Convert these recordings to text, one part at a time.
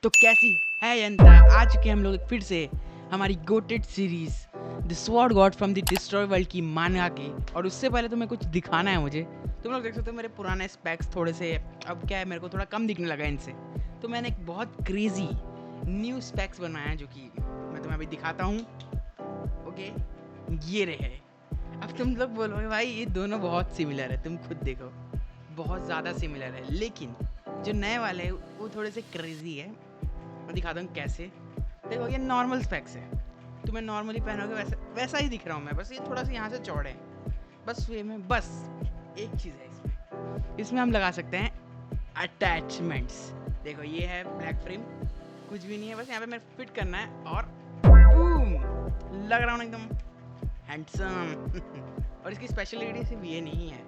तो कैसी है जनता, आ चुके हम लोग फिर से हमारी GOATed series the sword God from the destroy world की मानगा के। और उससे पहले तुम्हें कुछ दिखाना है मुझे। तुम लोग देख सकते हो मेरे पुराने स्पेक्स थोड़े से अब क्या है, मेरे को थोड़ा कम दिखने लगा इनसे। तो मैंने एक बहुत क्रेजी न्यू स्पेक्स बनाया है जो कि मैं तुम्हें अभी दिखाता हूँ। ओके, ये रहे। अब तुम लोग बोलोगे भाई ये दोनों बहुत सिमिलर है, तुम खुद देखो बहुत ज़्यादा सिमिलर है, लेकिन जो नए वाले हैं वो थोड़े से क्रेजी है। मैं दिखाता हूँ कैसे। देखो ये नॉर्मल स्पेक्स है, तुम्हें नॉर्मली पहनोगे वैसा वैसा ही दिख रहा हूँ मैं, बस ये थोड़ा सा यहाँ से चौड़े हैं बस वे में। बस एक चीज़ है इसमें हम लगा सकते हैं अटैचमेंट्स। देखो ये है ब्लैक फ्रेम, कुछ भी नहीं है, बस यहाँ पे मेरे फिट करना है और बूम लग रहा हूँ एकदम हैंडसम। और इसकी स्पेशलिटी सिर्फ ये नहीं है,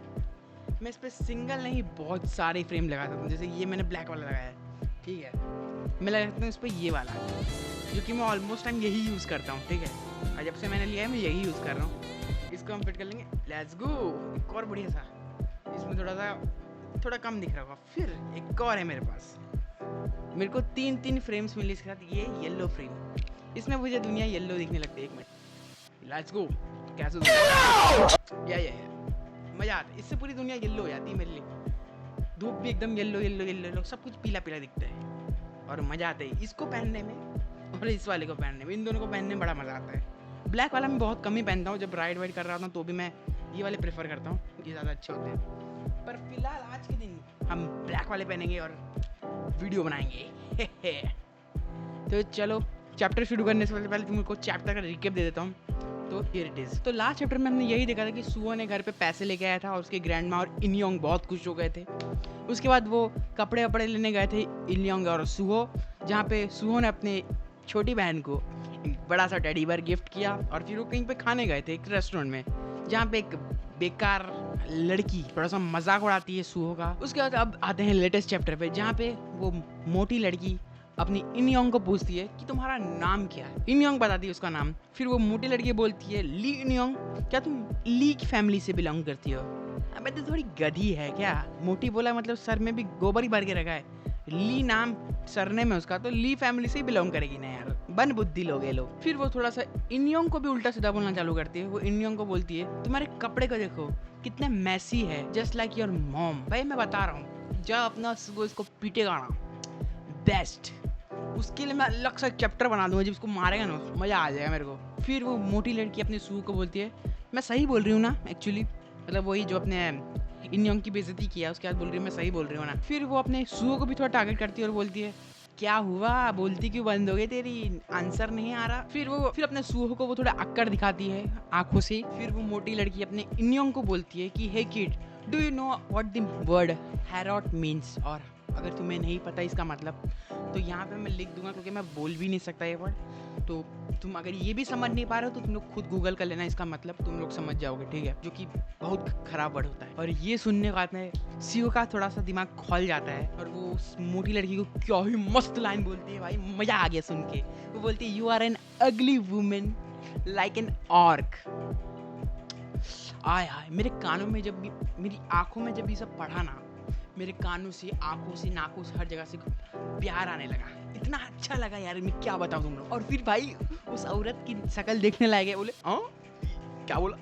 मैं इस पर सिंगल नहीं बहुत सारे फ्रेम लगा सकता हूँ। जैसे ये मैंने ब्लैक वाला लगाया है, ठीक है, मैं लगा सकता हूँ इस पर ये वाला जो कि मैं ऑलमोस्ट टाइम यही यूज़ करता हूँ, ठीक है। और जब से मैंने लिया है मैं यही यूज़ कर रहा हूँ। इसको हम फिट कर लेंगे, लेट्स गो। एक और बढ़िया सा, इसमें थोड़ा कम दिख रहा होगा। फिर एक और है मेरे पास, मेरे को तीन फ्रेम्स मिले इसके साथ। ये येलो फ्रेम, इसमें मुझे दुनिया येलो दिखने लगती है। एक मिनट, लेट्स गो। कैसे या मज़ा आता है, इससे पूरी दुनिया येलो हो जाती है मेरे लिए। धूप भी एकदम येलो येलो येलो, सब कुछ पीला पीला दिखता है और मज़ा आता है इसको पहनने में और इस वाले को पहनने में। इन दोनों को पहनने में बड़ा मज़ा आता है। ब्लैक वाला मैं बहुत कम ही पहनता हूँ, जब राइड वाइड कर रहा हूँ तो भी मैं ये वाले प्रेफर करता हूँ, ये ज़्यादा अच्छे होते हैं। पर फिलहाल आज के दिन हम ब्लैक वाले पहनेंगे और वीडियो बनाएंगे। तो चलो चैप्टर शुरू करने से पहले तुमको चैप्टर का रिकेप दे देता हूँ। तो हियर इट इज़। तो लास्ट चैप्टर में हमने यही देखा था कि सुहो ने घर पे पैसे लेके आया था और उसके ग्रैंड माँ और इनयोंग बहुत खुश हो गए थे। उसके बाद वो कपड़े वपड़े लेने गए थे इनयोंग और सुहो, जहाँ पे सुहो ने अपने छोटी बहन को एक बड़ा सा टेडी बेयर गिफ्ट किया। और फिर वो कहीं पे खाने गए थे एक रेस्टोरेंट में, जहाँ पे एक बेकार लड़की थोड़ा सा मजाक उड़ाती है सुहो का। उसके बाद अब आते हैं लेटेस्ट चैप्टर पे, जहाँ पे वो मोटी लड़की अपनी इनयोंग को पूछती है कि तुम्हारा नाम क्या है। इनयोंग बताती है उसका नाम। फिर वो मोटी लड़की बोलती है ली इनयोंग, क्या तुम ली की फैमिली से बिलोंग करती हो? अबे तो थोड़ी गधी है क्या? मोटी बोला मतलब सर में भी गोबर ही भर के रखा है। ली नाम सरने में उसका, तो ली फैमिली से ही बिलोंग करेगी ना यार, बन बुद्धि लोग ये लोग। फिर वो थोड़ा सा इनयोंग को भी उल्टा सीधा बोलना चालू करती है। वो इनयोंग को बोलती है तुम्हारे कपड़े को देखो कितने मैसी है, जस्ट लाइक योर मॉम। भाई मैं बता रहा हूँ, जब अपना इसको पीटेगा ना बेस्ट, उसके लिए मैं अलग सा चैप्टर बना दूंगा। जब इसको मारेगा ना मज़ा आ जाएगा मेरे को। फिर वो मोटी लड़की अपने सुहो को बोलती है, मैं सही बोल रही हूँ ना एक्चुअली, मतलब वही जो अपने इनयोंग की बेइज्जती किया उसके बाद बोल रही हूँ मैं सही बोल रही हूँ ना। फिर वो अपने सुहो को भी थोड़ा टारगेट करती है और बोलती है क्या हुआ, बोलती क्यों बंद हो गई तेरी, आंसर नहीं आ रहा। फिर अपने सुहो को वो थोड़ा अक्कड़ दिखाती है आंखों से। फिर वो मोटी लड़की अपने इनयोंग को बोलती है कि hey kid, do you know what the word harlot means? और अगर तुम्हें नहीं पता इसका मतलब तो यहाँ पे मैं लिख दूंगा क्योंकि मैं बोल भी नहीं सकता ये वर्ड। तो तुम अगर ये भी समझ नहीं पा रहे हो तो तुम लोग खुद गूगल कर लेना, इसका मतलब तुम लोग समझ जाओगे, ठीक है, जो कि बहुत खराब वर्ड होता है। और ये सुनने के बाद में सीओ का थोड़ा सा दिमाग खोल जाता है और वो उस मोटी लड़की को क्या ही मस्त लाइन बोलती है, भाई मजा आ गया सुन के। वो बोलती है you are an ugly woman like an orc. आय हाय, मेरे कानों में जब भी, मेरी आंखों में जब ये सब पढ़ा ना, मेरे कानों से आंखों से नाकों से हर जगह से प्यार आने लगा। इतना अच्छा लगा यार, मैं क्या बताऊं तुम लोग। और फिर भाई उस औरत की शक्ल देखने लायक है। बोले हाँ क्या बोला?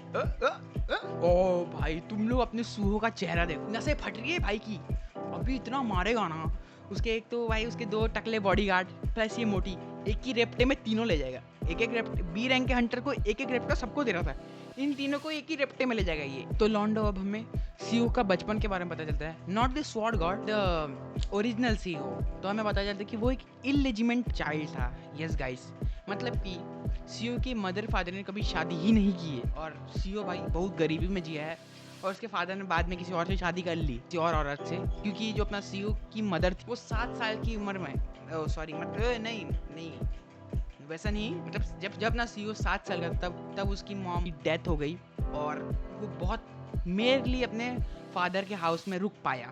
ओ भाई तुम लोग अपने सुहो का चेहरा देखो, नसें फट रही है भाई की। अभी इतना मारेगा ना उसके, एक तो भाई उसके 2 टकले बॉडीगार्ड प्लस ये मोटी, एक ही रेप्टे में तीनों ले जाएगा। एक रेप्टे बी रैंक के हंटर को एक रेप्टा सबको दे रहा था, इन तीनों को एक ही रेप्टे में ले जाएगा ये। तो लॉन्डो अब हमें सीओ का बचपन के बारे में पता चलता है, not the sword God, the original CO. तो हमें पता चलता है कि वो एक इलेजिमेंट चाइल्ड था। यस गाइस, मतलब कि सीओ के मदर फादर ने कभी शादी ही नहीं की है और सीओ भाई बहुत गरीबी में जिया है। और उसके फादर ने बाद में किसी और से शादी कर ली, किसी और औरत से, क्योंकि जो अपना सीओ की मदर थी वो 7 साल की उम्र में, सॉरी मतलब नहीं वैसा नहीं, मतलब जब अपना सीओ 7 साल का तब उसकी मॉम की डेथ हो गई और वो बहुत मेयरली अपने फादर के हाउस में रुक पाया।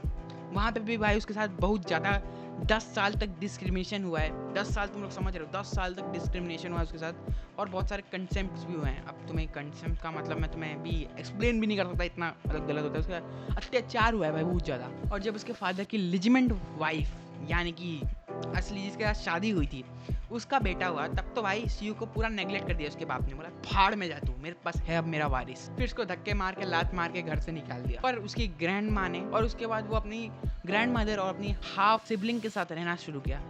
वहाँ पे भी भाई उसके साथ बहुत ज़्यादा 10 साल तक डिस्क्रिमिनेशन हुआ है। 10 साल तुम लोग समझ रहे हो, 10 साल तक डिस्क्रिमिनेशन हुआ है उसके साथ और बहुत सारे कंसेप्ट भी हुए हैं। अब तुम्हें कंसेप्ट का मतलब मैं तुम्हें भी एक्सप्लेन भी नहीं कर सकता, इतना मतलब गलत होता है। उसका अत्याचार हुआ है भाई बहुत ज़्यादा। और जब उसके फादर की लिजिमेंट वाइफ यानी कि असली जिसके साथ शादी हुई थी उसका बेटा हुआ, तब तो भाई सीयू को पूरा नेगलेक्ट कर दिया उसके बाप ने, बोला फाड़ में जा तू, मेरे पास है अब मेरा वारिस। फिर उसको धक्के मार के लात मार के घर से निकाल दिया। पर उसकी ग्रैंड माँ ने, और उसके बाद वो अपनी ग्रैंड मदर और अपनी हाफ सिबलिंग के साथ रहना शुरू किया।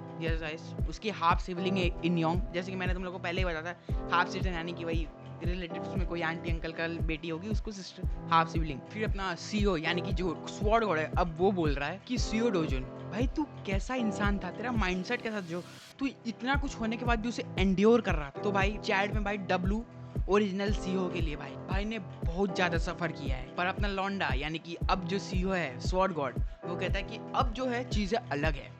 उसकी हाफ सिबलिंग है इनयोंग, जैसे कि मैंने तुम लोगों को पहले ही बताया था, हाफ सिस्टर यानी कि वही रिलेटिव्स में कोई आंटी अंकल का बेटी होगी उसको सिस्टर, हाफ सिबलिंग। फिर अपना सीओ यानी कि जो स्वॉर्ड गॉड है, अब वो बोल रहा है कि सीओ डोजुन भाई तू कैसा इंसान था, तेरा माइंडसेट कैसा, जो तू इतना कुछ होने के बाद भी उसे एंड्योर कर रहा था। तो भाई चैट में भाई डब्लू ओरिजिनल सीओ के लिए भाई ने बहुत ज्यादा सफर किया है। पर अपना लौंडा यानी कि अब जो सीओ है स्वॉर्ड गॉड, वो कहता है कि अब जो है चीजें अलग है,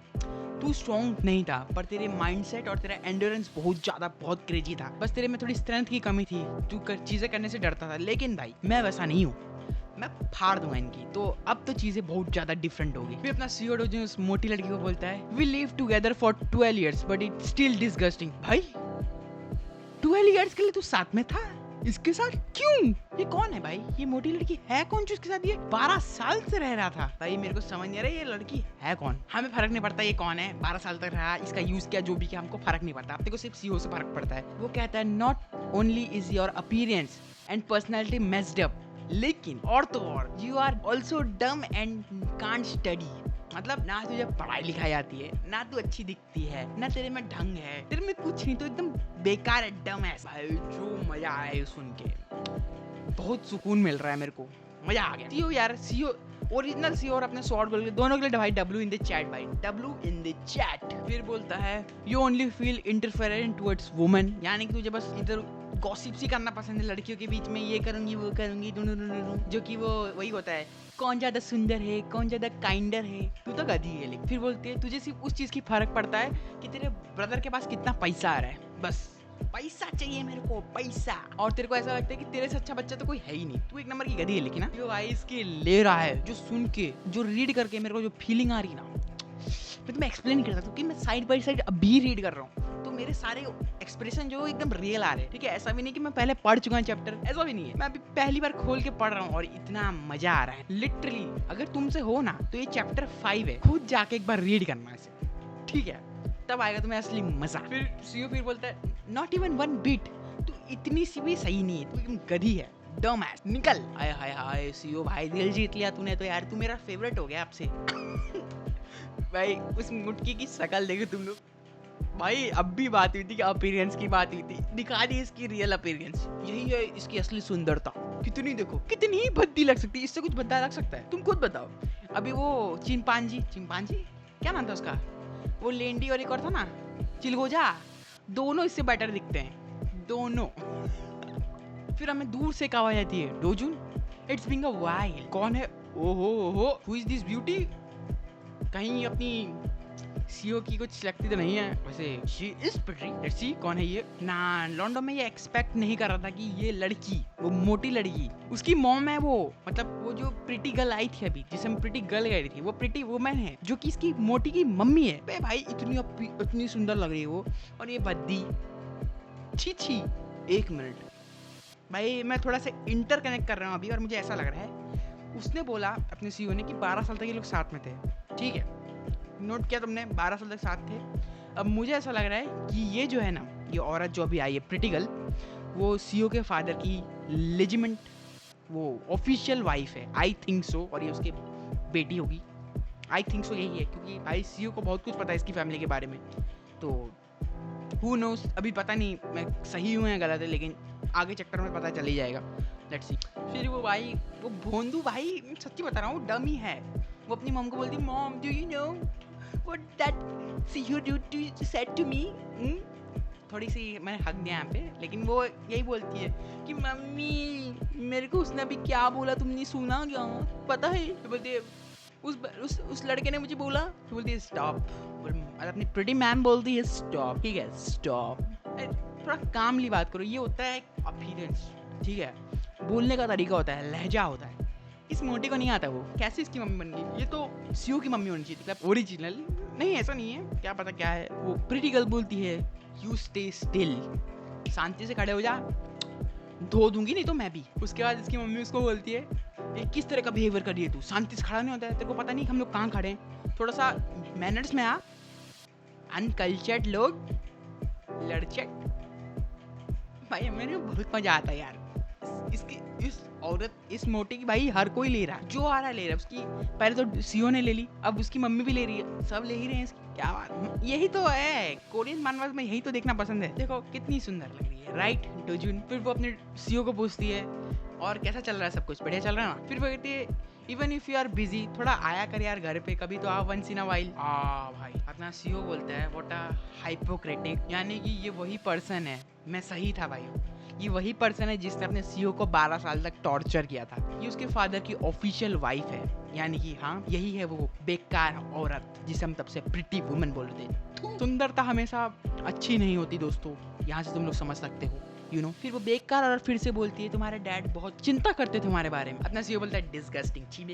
तू स्ट्रॉन्ग नहीं था पर तेरे माइंडसेट और तेरा एंड्योरेंस बहुत क्रेजी था, बस तेरे में थोड़ी स्ट्रेंथ की कमी थी, तू चीजें करने से डरता था। लेकिन भाई मैं वैसा नहीं हूँ, मैं फाड़ दूंगा इनकी। तो अब तो चीजें बहुत ज्यादा डिफरेंट होगी। फिर अपना सीओ डोजुन उस मोटी लड़की को बोलता है, we live together for 12 years but it still disgusting. भाई 12 years के लिए तू साथ में था इसके साथ, क्यों? ये कौन है भाई, ये मोटी लड़की है कौन जो इसके साथ ये 12 साल से रह रहा था? भाई मेरे को समझ नहीं आ रहा ये लड़की है कौन। हमें फर्क नहीं पड़ता ये कौन है, 12 साल तक रहा, इसका यूज किया जो भी किया, हमको फर्क नहीं पड़ता, अपने को सिर्फ सीओ से फर्क पड़ता है। वो कहता है not only is your appearance and personality messed up, लेकिन और तो और यू आर ऑल्सो डम एंड कांट स्टडी। मतलब ना तुझे पढ़ाई लिखाई आती है, ना तू अच्छी दिखती है, ना तेरे में ढंग है, तेरे में कुछ नहीं, तो एकदम बेकार है, डम है। भाई जो मजा आया है सुन के, बहुत सुकून मिल रहा है मेरे को, मजा आ गया। सीओ यार, सीओ ओरिजिनल सीओ और अपने शॉर्ट बोल के दोनों के लिए भाई डब्ल्यू इन द चैट, भाई डब्ल्यू इन द चैट। फिर बोलता है you only feel indifferent towards women, यानी कि तुझे बस इधर गॉसिप सी करना पसंद है लड़कियों के बीच में, ये करूंगी वो करूंगी, जो कि वो वही होता है, कौन ज्यादा सुंदर है, कौन ज्यादा काइंडर है, तू तो गधी है। लेकिन फिर बोलते हैं तुझे सिर्फ उस चीज की फर्क पड़ता है कि तेरे ब्रदर के पास कितना पैसा आ रहा है, बस पैसा चाहिए मेरे को, पैसा। और तेरे को ऐसा लगता है कि तेरे से अच्छा बच्चा तो कोई है ही नहीं, तू एक नंबर की गधी है। लेकिन जो भाई इसकी ले रहा है, जो सुन के, जो रीड करके मेरे को जो फीलिंग आ रही ना, मैं तुम्हें एक्सप्लेन नहीं कर सकता क्योंकि मैं साइड बाय साइड अभी रीड कर रहा हूँ, तो मेरे सारे एक्सप्रेशन जो एकदम रियल आ रहे हैं। ठीक है, ऐसा भी नहीं कि मैं पहले पढ़ चुका हूँ चैप्टर, ऐसा भी नहीं है, मैं अभी पहली बार खोल के पढ़ रहा हूँ और इतना मजा आ रहा है लिटरली। अगर तुमसे हो ना तो ये चैप्टर 5 है, खुद जाके एक बार रीड करना इसे, ठीक है, तब आएगा तुम्हें असली मजा। फिर सीओ फिर बोलता है नॉट इवन 1 bit, तू इतनी सी भी सही नहीं है, तू एकदम गधी है, डम एस, निकल। हाय हाय हाय सीओ भाई दिल जीत लिया तूने तो यार, तू मेरा फेवरेट हो गया आपसे। भाई उस मुटकी की शक्ल देखो तुम लोग, भाई अब भी बात हुई थी कि अपीयरेंस की बात हुई थी, दिखा दी इसकी रियल अपीयरेंस, यही है इसकी असली सुंदरता। कितनी देखो, कितनी भद्दी लग सकती है, इससे कुछ भद्दा लग सकता है, तुम खुद बताओ। अभी वो चिंपांजी क्या नाम था उसका, वो लेंडी और एक और था ना चिलगोजा, दोनों इससे बेटर दिखते हैं, दोनों। फिर हमें दूर से कहा जाती है डोजुन इट्स बीइंग अ वाइल्ड, कौन है, ओहो हु इज दिस ब्यूटी, कहीं अपनी सीओ की कुछ लगती तो नहीं है, वैसे she is pretty, let's see कौन है ये ना। लॉन्डो में ये एक्सपेक्ट नहीं कर रहा था कि ये लड़की, वो मोटी लड़की, उसकी मॉम है वो, मतलब वो जो प्रिटी गर्ल आई थी अभी, जिसे हम प्रिटी गर्ल कह रही थी, वो प्रिटी वुमन है जो कि इसकी मोटी की मम्मी है। बे भाई इतनी सुंदर लग रही है वो, और ये बद्दी, छी। एक मिनट भाई, मैं थोड़ा सा इंटरकनेक्ट कर रहा हूँ अभी, और मुझे ऐसा लग रहा है उसने बोला अपने सीईओ ने कि 12 साल तक ये लोग साथ में थे, ठीक है, नोट किया तुमने, 12 साल तक साथ थे। अब मुझे ऐसा लग रहा है कि ये जो है ना, ये औरत जो अभी आई है प्रिटी गर्ल, वो सीईओ के फादर की लेजिमेंट वो ऑफिशियल वाइफ है, आई थिंक सो, और ये उसके बेटी होगी, आई थिंक सो यही है, क्योंकि भाई सीईओ को बहुत कुछ पता है इसकी फैमिली के बारे में, तो हु नोस, अभी पता नहीं मैं सही हूँ या गलत है, लेकिन आगे चैप्टर में पता चल ही जाएगा, लेट्स सी। फिर वो भाई, वो भोंदू भाई, सच्ची बता रहा हूँ, डम ही है। वो अपनी मॉम को बोलती, mom do you know what that सीयू सेड टू मी। थोड़ी सी मैंने हक दिया यहाँ पे, लेकिन वो यही बोलती है कि मम्मी मेरे को उसने अभी क्या बोला तुमने सुना क्या, पता है? तो बोलती है उस लड़के ने मुझे बोला, तो बोलती है स्टॉप, अपनी प्रिटी मैम बोलती है स्टॉप, ठीक है स्टॉप, थोड़ा कामली बात करो। ये होता है अपीयरेंस, ठीक है, बोलने का तरीका होता है, लहजा होता है। इस मोटी को नहीं आता वो, कैसे इसकी मम्मी बन गई, ये तो सीओ की मम्मी होनी चाहिए, मतलब ओरिजिनल नहीं, ऐसा नहीं है, क्या पता क्या है। वो प्रिटी गर्ल बोलती है यू स्टे स्टिल, शांति से खड़े हो जा, धो दूंगी नहीं तो मैं भी। उसके बाद इसकी मम्मी उसको बोलती है ये किस तरह का बिहेवियर कर रही है तू, शांति से खड़ा नहीं होता है, तेरे को पता नहीं हम लोग कहाँ खड़े हैं, थोड़ा सा मैनर्स में आ, अनकल्चर्ड लोग लड़चट। भाई मेरे को बहुत मजा आता है यार इसकी इस औरत इस मोटी की। भाई हर कोई ले रहा है, जो आ रहा है ले रहा है। उसकी पहले तो सीओ ने ले ली, अब उसकी मम्मी भी ले रही है, सब ले ही रहे हैं इसकी। क्या बात, यही तो है कोरियन मानवा में, यही तो देखना पसंद है। देखो कितनी सुंदर लग रही है, राइट डोजुन। फिर वो अपने सीओ को पूछती है और कैसा चल रहा है, सब कुछ बढ़िया चल रहा है ना। फिर वो कहती है even if you are busy, थोड़ा आया कर यार घर पे, कभी तो आ वंस इन अ वाइल। भाई अपना सीओ बोलता है व्हाट अ हाइपोक्रेटिक, यानी कि ये वही पर्सन है, मैं सही था भाई, ये वही पर्सन है जिसने अपने सीओ को 12 साल तक टॉर्चर किया था। ये उसके फादर की ऑफिशियल वाइफ है, यानी कि हाँ यही है वो बेकार औरत जिसे हम तब से प्रिटी वुमन बोलते हैं। सुंदरता हमेशा अच्छी नहीं होती दोस्तों, यहाँ से तुम लोग समझ सकते हो, यू नो। फिर वो बेकार और फिर से बोलती है तुम्हारे डैड बहुत चिंता करते थे तुम्हारे बारे में। अपना सीओ बोलता है डिस्गस्टिंग, चीबे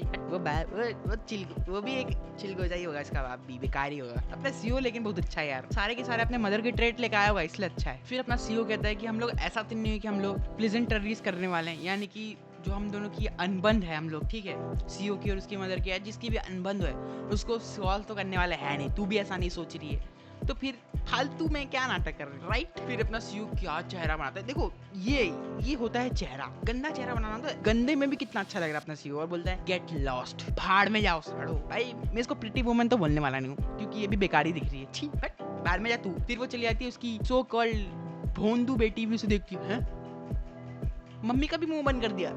वो भी एक चिलगोजा ही होगा, इसका बाप भी बेकार ही होगा। अपना सीओ लेकिन बहुत अच्छा है यार, सारे के सारे अपने मदर के ट्रेट लेके आया होगा इसलिए अच्छा है। फिर अपना सीओ कहता है कि हम लोग ऐसा तो नहीं है कि हम लोग प्लेजेंटरीज करने वाले हैं, यानी कि जो हम दोनों की अनबंद है हम लोग, ठीक है, सीओ की और उसकी मदर की है, जिसकी भी अनबंद है उसको सॉल्व तो करने वाले है नहीं, तू भी ऐसा नहीं सोच रही है, तो फिर फालतू में क्या नाटक कर रहे, राइट। फिर अपना सीओ क्या चेहरा बनाता है, देखो ये होता है चेहरा, गंदा चेहरा बनाना तो गंदे में भी कितना अच्छा लग रहा है अपना सीओ, और बोलता है गेट लॉस्ट, भाड़ में जाओ सड़ो। भाई मैं इसको प्रिटी वुमन तो बोलने वाला नहीं हूँ क्योंकि ये भी बेकारी दिख रही है, छी हट भाड़ में जा तू। फिर वो चली जाती है उसकी सो कॉल्ड भोंदू बेटी भी उसे देखती है, मम्मी का भी मुंह बंद कर दिया,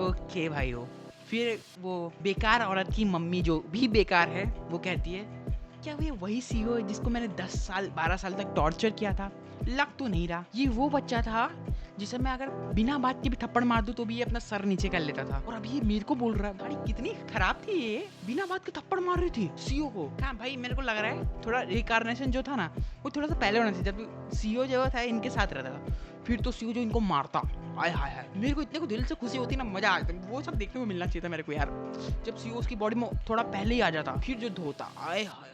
ओके भाई हो। फिर वो बेकार औरत की मम्मी जो भी बेकार है वो कहती है क्या ये वही सीओ है जिसको मैंने 10 साल 12 साल तक टॉर्चर किया था, लग तो नहीं रहा ये वो बच्चा था जिसे मैं अगर बिना बात के भी थप्पड़ मार दूं तो भी ये अपना सर नीचे कर लेता था, और अभी ये मेरे को बोल रहा है। भाई कितनी खराब थी ये, बिना बात के थप्पड़ मार रही थी सीओ को। कहाँ भाई मेरे को लग रहा है थोड़ा रिकार्नेशन जो था ना वो थोड़ा सा पहले होना चाहिए, जब सीओ जो था इनके साथ रहता था, फिर तो सीओ जो इनको मारता, आय हाय हाय मेरे को इतने को दिल से खुशी होती ना, मजा आता, वो सब देखने को मिलना चाहिए था मेरे को यार। जब सीओ उसकी बॉडी में थोड़ा पहले ही आ जाता, फिर जो धोता, आय हाय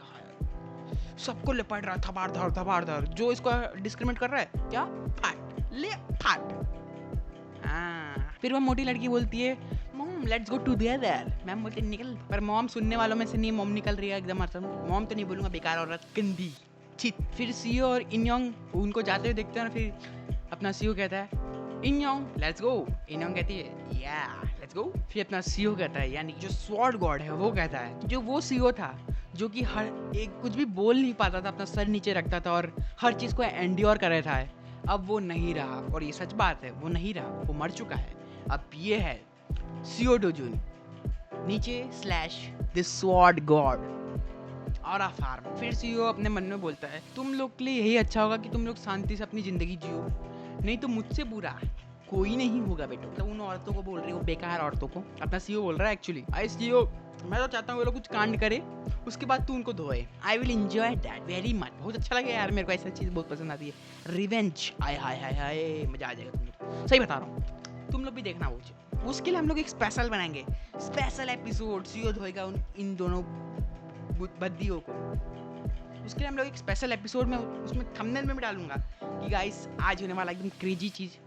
सबको लिपट रहा, थबाड़ धर, जो इसको डिस्क्रिमिनेट कर रहा है क्या फाट ले फाट। फिर वो मोटी लड़की बोलती है mom let's go together, ma'am बोलती निकल, पर मॉम सुनने वालों में से नहीं मॉम निकल रही है एकदम, मॉम तो नहीं बोलूंगा, बेकार औरत गंदी छी। फिर सीओ और इनयोंग उनको जाते हुए देखते हैं, और फिर अपना सीओ कहता है इनयोंग लेट्स गो, इनयोंग कहती है या लेट्स गो। फिर अपना सीओ कहता है, यानी जो स्वॉर्ड गॉड है वो कहता है, जो वो सीओ था जो कि हर एक कुछ भी बोल नहीं पाता था, अपना सर नीचे रखता था और हर चीज़ को एंड्योर कर रहा था, अब वो नहीं रहा, और ये सच बात है, वो नहीं रहा, वो मर चुका है। अब ये है सीओ डोजुन नीचे स्लैश द स्वॉर्ड गॉड और फार्म। फिर सीओ अपने मन में बोलता है तुम लोग के लिए यही अच्छा होगा कि तुम लोग शांति से अपनी जिंदगी जियो, नहीं तो मुझसे बुरा कोई नहीं होगा बेटो। तो उन औरतों को बोल रही हो, बेकार औरतों को, अपना सीओ बोल रहा है एक्चुअली, आई सीओ मैं तो चाहता हूँ वो लोग कुछ कांड करे उसके बाद तू उनको धोए, I will enjoy that very much. बहुत अच्छा लगे यार, मेरे को ऐसा चीज़ बहुत पसंद आती है, रिवेंज, आय हाय हाय हाय मजा आ जाएगा। तुम लोग सही बता रहा हूँ, तुम लोग भी देखना वो, उसके लिए हम लोग एक स्पेशल बनाएंगे, स्पेशल एपिसोड, सीओ धोएगा इन दोनों बद्दियों को, उसके लिए हम लोग एक स्पेशल एपिसोड में उसमें थंबनेल में भी डालूंगा कि गाइस आज होने वाला एकदम क्रेजी चीज़।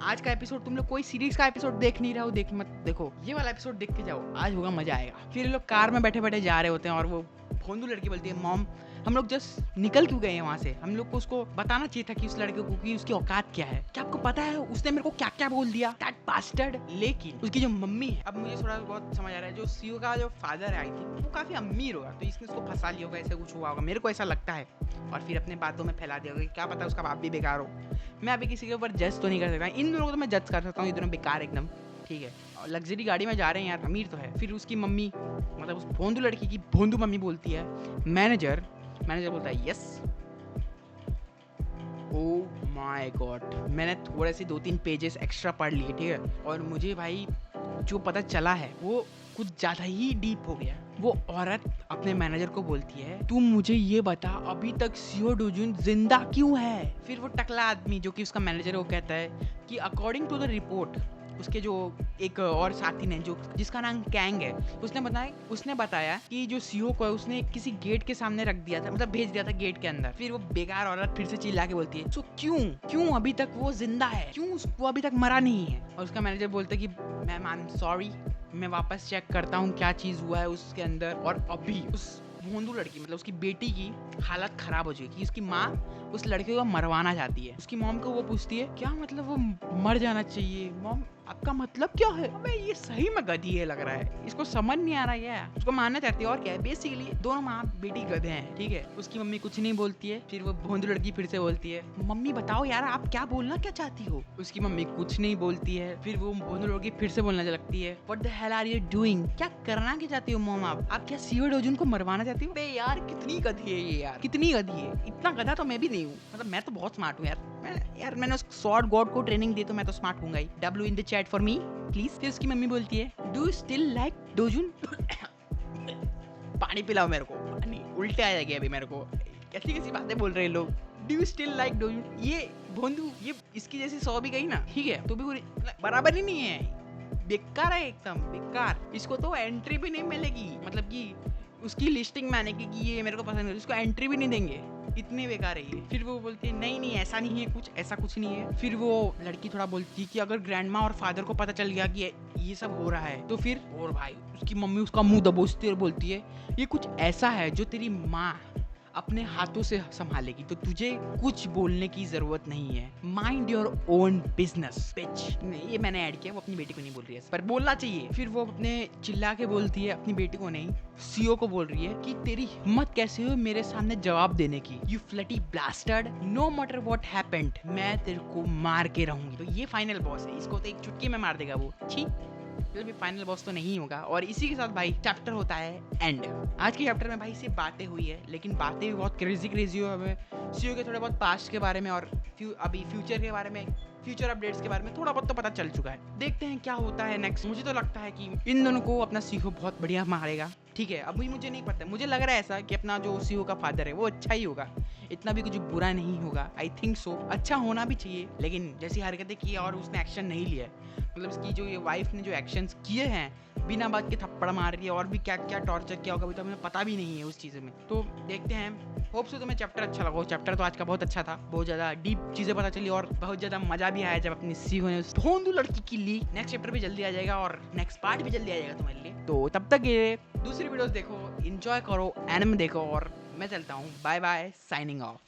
आज का एपिसोड तुम लोग कोई सीरीज का एपिसोड देख नहीं रहे हो, देख मत देखो, ये वाला एपिसोड देख के जाओ, आज होगा मजा आएगा। फिर ये लोग कार में बैठे बैठे जा रहे होते हैं और वो भोंदू लड़की बोलती है मॉम हम लोग जस्ट निकल क्यों गए हैं वहाँ से, हम लोग को उसको बताना चाहिए था कि उस लड़के को कि उसकी औकात क्या है, क्या आपको पता है उसने मेरे को क्या क्या बोल दिया, दैट बास्टर्ड। लेकिन उसकी जो मम्मी है, अब मुझे थोड़ा बहुत समझ आ रहा है, जो सीओ का जो फादर है आई थिंक वो काफी अमीर होगा, तो इसने उसको फंसा लिया होगा, ऐसा कुछ हुआ होगा, मेरे को ऐसा लगता है, और फिर अपने बातों में फैला दिया होगा, क्या पता उसका बाप भी बेकार हो। मैं अभी किसी के ऊपर जज तो नहीं कर सकता, इन दोनों को तो मैं जज कर सकता हूँ, ये दोनों बेकार एकदम, ठीक है, और लग्जरी गाड़ी में जा रहे हैं यार, अमीर तो है। फिर उसकी मम्मी, मतलब उस भोंदू लड़की की भोंदू मम्मी बोलती है मैनेजर बोलता है यस, ओह माय गॉड, मैंने थोड़े से 2-3 पेजेस एक्स्ट्रा पढ़ लिए, ठीक है, और मुझे भाई जो पता चला है वो कुछ ज़्यादा ही डीप हो गया। वो औरत अपने मैनेजर को बोलती है तू मुझे ये बता अभी तक सीओ डोजुन जिंदा क्यों है। फिर वो टकला आदमी जो कि उसका मैनेजर है वो कहता है कि अकॉर्डिंग टू द रिपोर्ट, उसके जो एक और साथी ने जो जिसका नाम कैंग है, उसने बताया कि जो सीओ को है उसने किसी गेट के सामने रख दिया था, मतलब भेज दिया था गेट के अंदर। फिर वो बेकार औरत फिर से चिल्ला के बोलती है सो क्यों अभी तक वो जिंदा है, क्यों वो अभी तक मरा नहीं है। और उसका मैनेजर बोलता है कि मैम आई एम सॉरी, मैं वापस चेक करता हूँ क्या चीज़ हुआ है उसके अंदर, और अभी उस भोंदू लड़की मतलब उसकी बेटी की हालत खराब हो चुकी है। उसकी माँ उस लड़के को मरवाना चाहती है। उसकी मॉम को वो पूछती है क्या मतलब वो मर जाना चाहिए? मॉम आपका मतलब क्या है? अबे ये सही में गधी है लग रहा है, इसको समझ नहीं आ रहा है, उसको मानना चाहती है और क्या है। बेसिकली दोनों माँ बेटी गधे हैं, ठीक है। उसकी मम्मी कुछ नहीं बोलती है। फिर वो भोंदू लड़की फिर से बोलती है मम्मी बताओ यार आप क्या बोलना क्या चाहती हो? उसकी मम्मी कुछ नहीं बोलती है। फिर वो भोंदू लड़की फिर से बोलने लगती है what the hell are you doing? क्या करना क्या चाहती हो मॉम? आप क्या सीओ डोजुन को मरवाना चाहती हो? बे यार कितनी गधी है ये यार, कितनी गधी है। इतना गधा तो मैं भी नहीं हूँ, मतलब मैं तो बहुत स्मार्ट हूँ यार। मैंने उस सॉर्ड गॉड को ट्रेनिंग दी तो मैं तो स्मार्ट हूँ ही। W in the chat for me please. फिर उसकी मम्मी बोलती है डू स्टिल लाइक डोजुन? पानी पिलाओ मेरे को, पानी उल्टे आ जाएगी अभी मेरे को। कैसी कैसी बातें बोल रहे हैं लोग। Do you still like Dojun? ये भोंदू ये इसकी जैसी 100 भी गई ना, ठीक है, तो भी वो बराबर ही नहीं है, बेकार है एकदम बेकार। इसको तो एंट्री भी नहीं मिलेगी, मतलब कि उसकी लिस्टिंग में आने की कि ये मेरे को पसंद है, उसको एंट्री भी नहीं देंगे, इतने बेकार है ये। फिर वो बोलती है नहीं नहीं ऐसा नहीं है कुछ, ऐसा कुछ नहीं है। फिर वो लड़की थोड़ा बोलती है कि अगर ग्रैंडमा और फादर को पता चल गया कि ये सब हो रहा है तो फिर, और भाई उसकी मम्मी उसका मुंह दबोचती है और बोलती है ये कुछ ऐसा है जो तेरी माँ अपने हाथों से संभालेगी, तो तुझे कुछ बोलने की जरूरत नहीं है। माइंड योर ओन बिजनेस बिच। नहीं ये मैंने ऐड किया, वो अपनी बेटी को नहीं बोल रही है पर बोलना चाहिए। फिर वो अपने चिल्ला के बोलती है, अपनी बेटी को नहीं सीओ को बोल रही है कि तेरी हिम्मत कैसे हो मेरे सामने जवाब देने की, you filthy bastard, no matter what happened, मैं तेरे को मार के रहूंगी। तो ये फाइनल बॉस है, इसको तो एक चुटकी में मार देगा वो। ठीक भी फाइनल बॉस तो नहीं होगा। और इसी के साथ भाई चैप्टर होता है एंड। आज के चैप्टर में भाई सिर्फ बातें हुई है, लेकिन बातें भी बहुत क्रेजी हो। हमें सीओ के थोड़े बहुत पास्ट के बारे में और अभी फ्यूचर के बारे में, फ्यूचर अपडेट्स के बारे में थोड़ा बहुत तो पता चल चुका है। देखते हैं क्या होता है नेक्स्ट। मुझे तो लगता है कि इन दोनों को अपना सीओ बहुत बढ़िया मारेगा, ठीक है। अभी मुझे नहीं पता, मुझे लग रहा है ऐसा कि अपना जो सीओ का फादर है वो अच्छा ही होगा, इतना भी कुछ बुरा नहीं होगा। आई थिंक सो, अच्छा होना भी चाहिए, लेकिन जैसी हरकतें की और उसने एक्शन नहीं लिया है, मतलब इसकी जो ये वाइफ ने जो एक्शंस किए हैं, बिना बात के थप्पड़ मार रही है और भी क्या क्या टॉर्चर किया होगा अभी तो हमें पता भी नहीं है उस चीज़ में। तो देखते हैं, होप सो तुम्हें चैप्टर अच्छा लगा। चैप्टर तो आज का बहुत अच्छा था, बहुत ज़्यादा डीप चीज़ें पता चली और बहुत ज़्यादा मजा भी आया जब अपनी सीओ ने उस भोंदू लड़की की ली। नेक्स्ट चैप्टर भी जल्दी आ जाएगा और नेक्स्ट पार्ट भी जल्दी आ जाएगा तुम्हारे लिए। तो तब तक ये दूसरी वीडियोस देखो, एंजॉय करो, एनिमे देखो और मैं चलता हूँ। Bye bye, signing of.